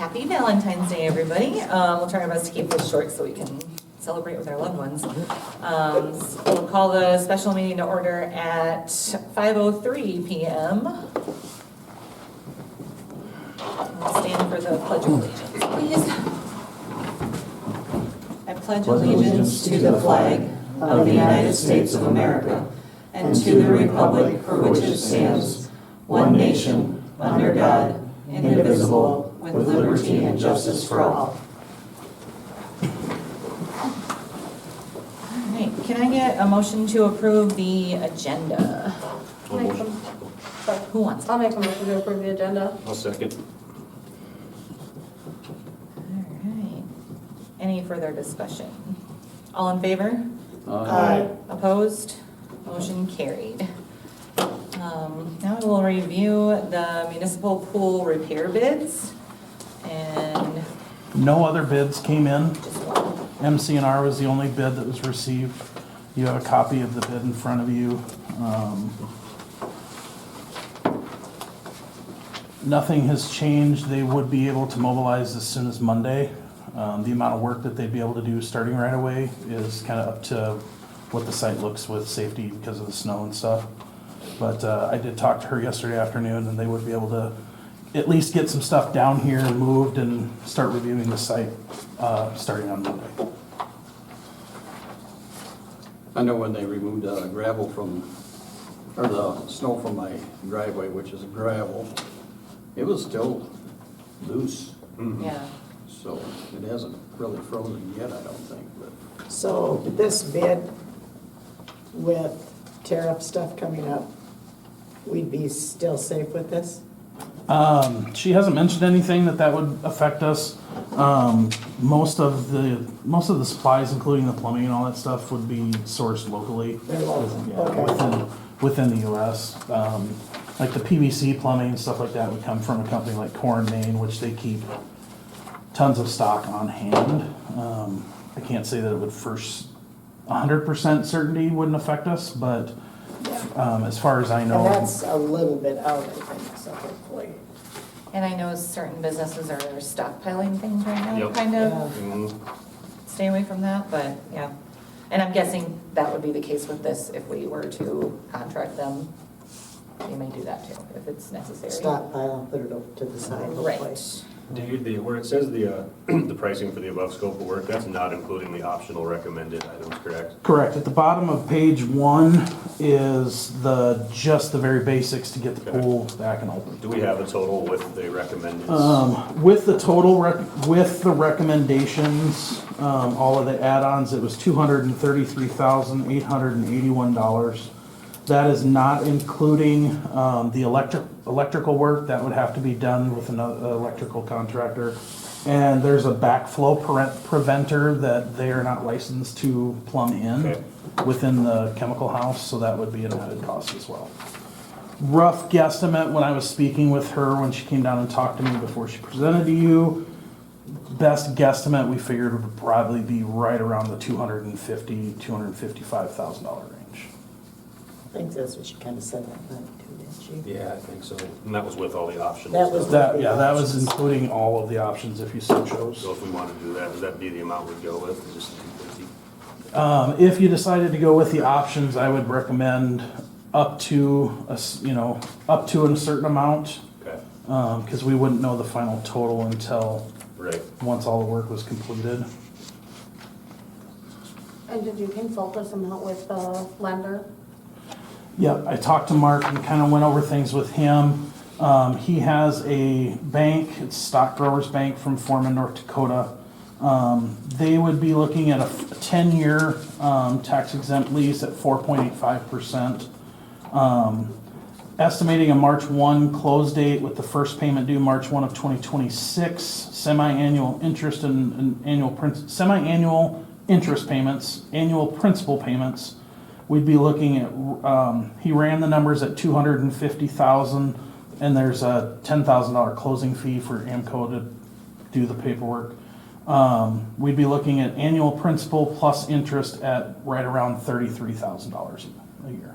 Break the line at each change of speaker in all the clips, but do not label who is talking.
Happy Valentine's Day, everybody. We'll try our best to keep this short so we can celebrate with our loved ones. So we'll call the special meeting to order at 5:03 p.m. We'll stand for the Pledge of Allegiance, please. I pledge allegiance to the flag of the United States of America and to the republic for which it stands, one nation, under God, indivisible, with liberty and justice for all. All right, can I get a motion to approve the agenda? Who wants it?
I'll make a motion to approve the agenda.
I'll second.
All right. Any further discussion? All in favor?
Aye.
Opposed? Motion carried. Now we will review the municipal pool repair bids and
No other bids came in.
just one.
MC&R was the only bid that was received. You have a copy of the bid in front of you. Nothing has changed. They would be able to mobilize as soon as Monday. The amount of work that they'd be able to do starting right away is kind of up to what the site looks with safety because of the snow and stuff. But I did talk to her yesterday afternoon and they would be able to at least get some stuff down here and moved and start reviewing the site starting on Monday.
I know when they removed gravel from, or the snow from my driveway, which is gravel, it was still loose,
Yeah.
so it hasn't really frozen yet, I don't think, but.
So this bid with tariff stuff coming up, we'd be still safe with this?
She hasn't mentioned anything that would affect us. Most of the supplies, including the plumbing and all that stuff, would be sourced locally.
They're local,
Yeah,
okay.
within the US. Like the PVC plumbing and stuff like that would come from a company like Core & Main, which they keep tons of stock on hand. I can't say that it would first 100% certainty wouldn't affect us, but as far as I know.
And that's a little bit out, I think, so hopefully.
And I know certain businesses are stockpiling things right now,
Yep.
kind of
Yeah.
stay away from that, but yeah. And I'm guessing that would be the case with this if we were to contract them. They may do that too, if it's necessary.
Stockpile, put it over to the side, hopefully.
Right.
Where it says the pricing for the above scope of work, that's not including the optional recommended items, correct?
Correct. At the bottom of page 1 is just the very basics to get the pool back and open.
Do we have a total with the recommended?
With the total, with the recommendations, all of the add-ons, it was $233,881. That is not including the electrical work. That would have to be done with another electrical contractor. And there's a backflow preventer that they are not licensed to plumb in
Okay.
within the chemical house, so that would be an added cost as well. Rough guesstimate when I was speaking with her when she came down and talked to me before she presented to you, best guesstimate we figured would probably be right around the $255,000 range.
I think that's what she kind of said that night too, didn't she?
Yeah, I think so. And that was with all the options.
That was-
That was including all of the options if you so chose.
So if we want to do that, does that be the amount we'd go with, just the 250?
If you decided to go with the options, I would recommend up to a certain amount,
Okay,
because we wouldn't know the final total until
right.
once all the work was completed.
And did you consult this amount with the lender?
Yeah, I talked to Mark and kind of went over things with him. He has a bank, it's Stock Growers Bank from Foreman, North Dakota. They would be looking at a 10-year tax exempt lease at 4.85%. Estimating a March 1 close date with the first payment due March 1 of 2026, semi-annual interest and semi-annual interest payments, annual principal payments. We'd be looking at, he ran the numbers at $250,000, and there's a $10,000 closing fee for AMCO to do the paperwork. We'd be looking at annual principal plus interest at right around $33,000 a year.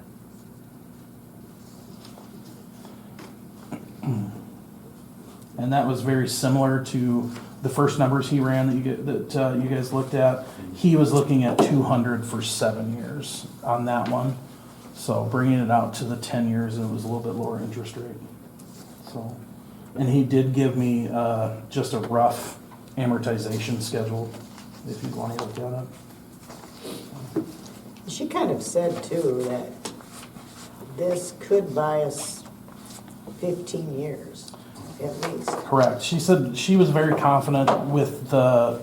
And that was very similar to the first numbers he ran that you guys looked at. He was looking at 200 for 7 years on that one. So bringing it out to the 10 years, it was a little bit lower interest rate. So, and he did give me just a rough amortization schedule, if you want to look at it.
She kind of said too that this could buy us 15 years at least.
Correct. She said she was very confident with the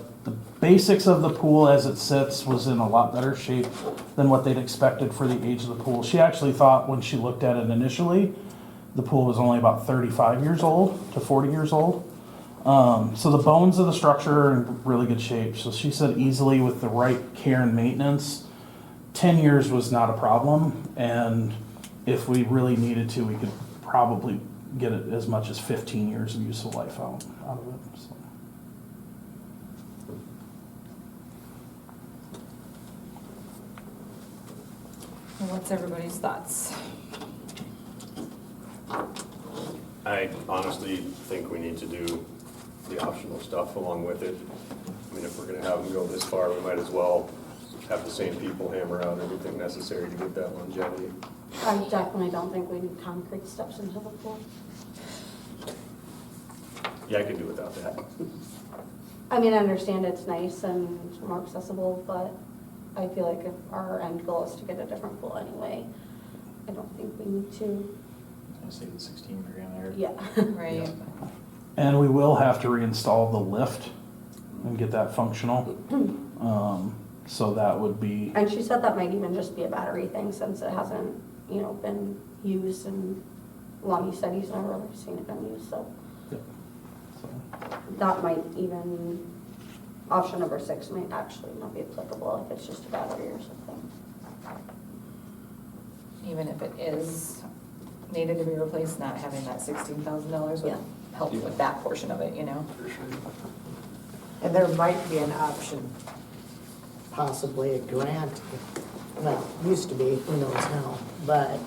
basics of the pool as it sits was in a lot better shape than what they'd expected for the age of the pool. She actually thought when she looked at it initially, the pool was only about 35 years old to 40 years old. So the bones of the structure are in really good shape. So she said easily with the right care and maintenance, 10 years was not a problem. And if we really needed to, we could probably get it as much as 15 years of useful life out of it. So.
Well, what's everybody's thoughts?
I honestly think we need to do the optional stuff along with it. I mean, if we're gonna have them go this far, we might as well have the same people hammer out everything necessary to get that longevity.
I definitely don't think we need concrete steps into the pool.
Yeah, I could do without that.
I mean, I understand it's nice and more accessible, but I feel like if our end goal is to get a different pool anyway, I don't think we need to,
I say the 16 grand there.
yeah.
Right.
And we will have to reinstall the lift and get that functional. So that would be,
And she said that might even just be a battery thing since it hasn't, been used in long. He said he's never really seen it been used, so
so,
that might even, option number 6 might actually not be applicable if it's just a battery or something.
Even if it is needed to be replaced, not having that $16,000 would
Yeah.
help with that portion of it,
And there might be an option, possibly a grant, well, used to be, who knows now, but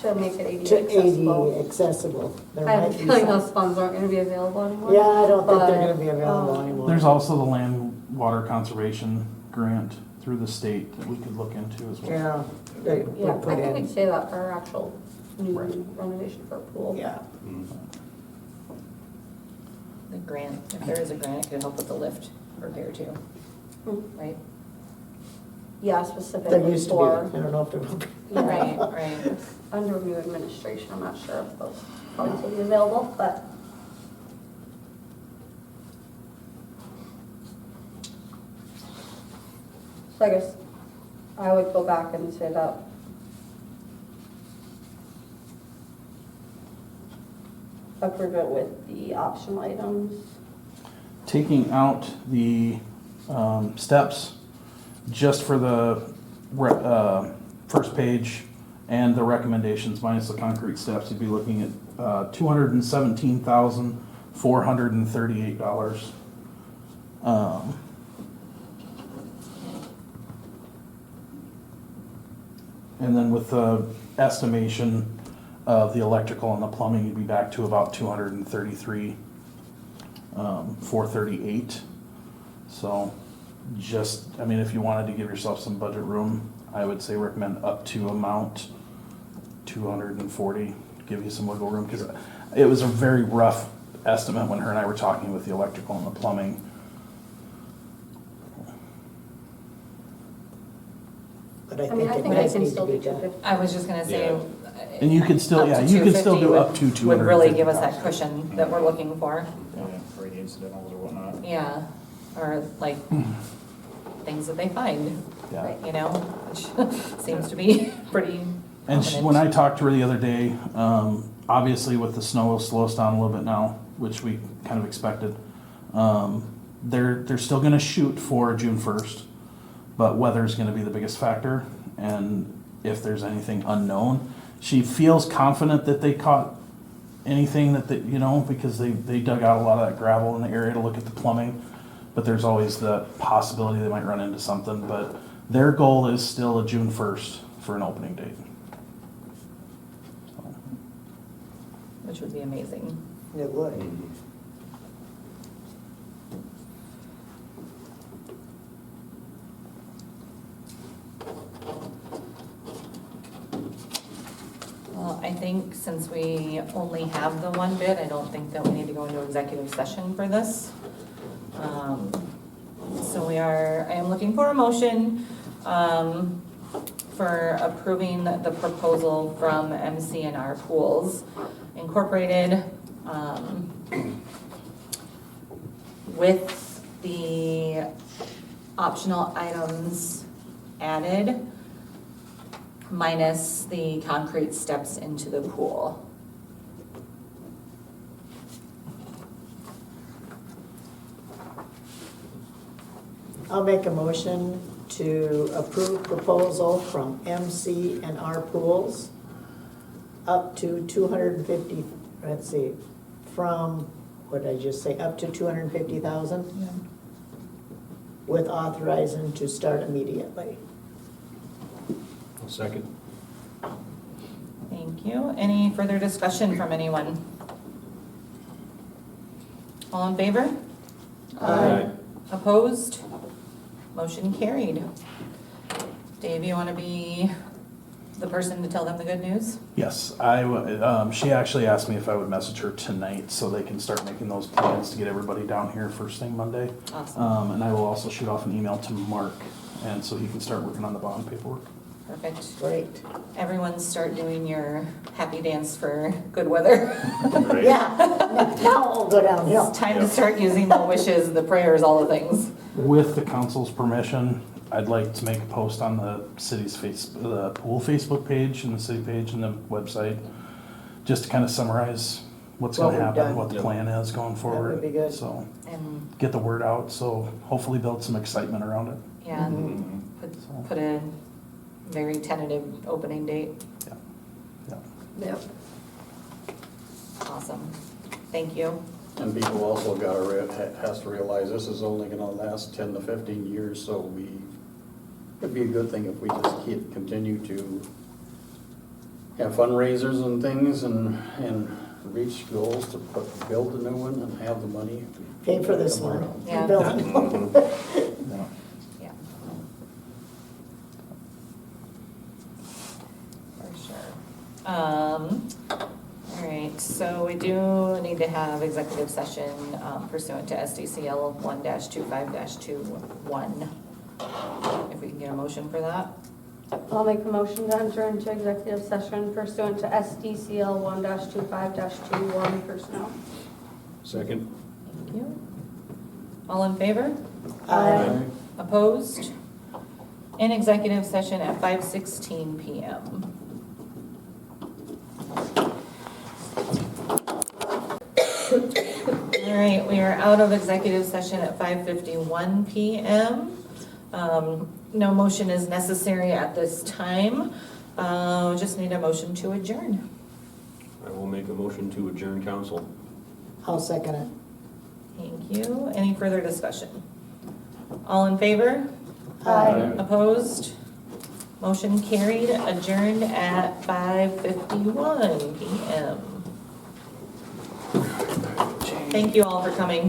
To make it
to
ADA accessible.
AD accessible. There
I have a
might be
feeling
some-
those funds aren't gonna be available anymore.
Yeah, I don't think they're
but,
gonna be available
um,
anymore.
there's also the land water conservation grant through the state that we could look into as well.
Yeah, they
Yeah,
would put
I think we'd
in,
say that for our actual new
Right.
renovation for a pool.
yeah.
The grant, if there is a grant, it could help with the lift repair too,
Hmm.
right?
Yeah,
There
specifically
used to be,
for,
I don't know if there will be.
Right, right.
under new administration, I'm not sure if those funds will be available, but so I guess I would go back and say that approve it with the optional items.
Taking out the steps just for the first page and the recommendations minus the concrete steps, you'd be looking at $217,438. And then with the estimation of the electrical and the plumbing, you'd be back to about 233, 438. So just, I mean, if you wanted to give yourself some budget room, I would say recommend up to amount 240, give you some wiggle room, because it was a very rough estimate when her and I were talking with the electrical and the plumbing.
But I
I mean,
think
I
it
think I
does
can
need
still
to
do
be done.
250.
I was just gonna say.
Yeah.
And you could still,
up
yeah,
to
you could still do
250
up to
would really give us that
250,000.
cushion that we're looking for.
Yeah, for any incidentals or whatnot.
Yeah, or like things that they find,
Yeah.
which seems to be pretty
And
prominent.
when I talked to her the other day, obviously with the snow, it'll slow us down a little bit now, which we kind of expected. They're still gonna shoot for June 1st, but weather's gonna be the biggest factor. And if there's anything unknown, she feels confident that they caught anything that they, because they dug out a lot of that gravel in the area to look at the plumbing. But there's always the possibility they might run into something, but their goal is still a June 1st for an opening date.
Which would be amazing
It would.
Well, I think since we only have the one bid, I don't think that we need to go into executive session for this. So I am looking for a motion for approving the proposal from MC&R Pools Incorporated with the optional items added minus the concrete steps into the pool.
I'll make a motion to approve proposal from MC&R Pools up to 250, let's see, from, what did I just say, up to 250,000? With authorizing to start immediately.
Second.
Thank you. Any further discussion from anyone? All in favor?
Aye.
Opposed? Motion carried. Dave, you want to be the person to tell them the good news?
Yes, she actually asked me if I would message her tonight so they can start making those plans to get everybody down here first thing Monday.
Awesome.
And I will also shoot off an email to Mark, and so he can start working on the bond paperwork.
Perfect.
Great.
Everyone start doing your happy dance for good weather.
Right.
Yeah, now we'll go downhill.
It's time to start using the wishes, the prayers, all the things.
With the council's permission, I'd like to make a post on the city's the pool Facebook page and the city page and the website, just to kind of summarize what's
What
gonna
we've
happen,
done.
what the plan is going forward.
would be good.
So,
And,
get the word out, so hopefully build some excitement around it.
yeah,
Mhm.
put a very tentative opening date.
Yeah.
Yep.
Awesome. Thank you.
And people also has to realize this is only gonna last 10 to 15 years, so it'd be a good thing if we just continue to have fundraisers and things and reach goals to build a new one and have the money.
Pay for this
come
one.
around.
Yeah.
Building.
Yeah.
Yeah. For sure. All right, so we do need to have executive session pursuant to SDCL 1-25-21. If we can get a motion for that.
I'll make a motion to enter into executive session pursuant to SDCL 1-25-21 personnel.
Second.
Thank you. All in favor?
Aye.
Opposed? In executive session at 5:16 PM. All right, we are out of executive session at 5:51 PM. No motion is necessary at this time. Just need a motion to adjourn.
I will make a motion to adjourn council.
I'll second it.
Thank you. Any further discussion? All in favor?
Aye.
Opposed? Motion carried, adjourned at 5:51 PM. Thank you all for coming.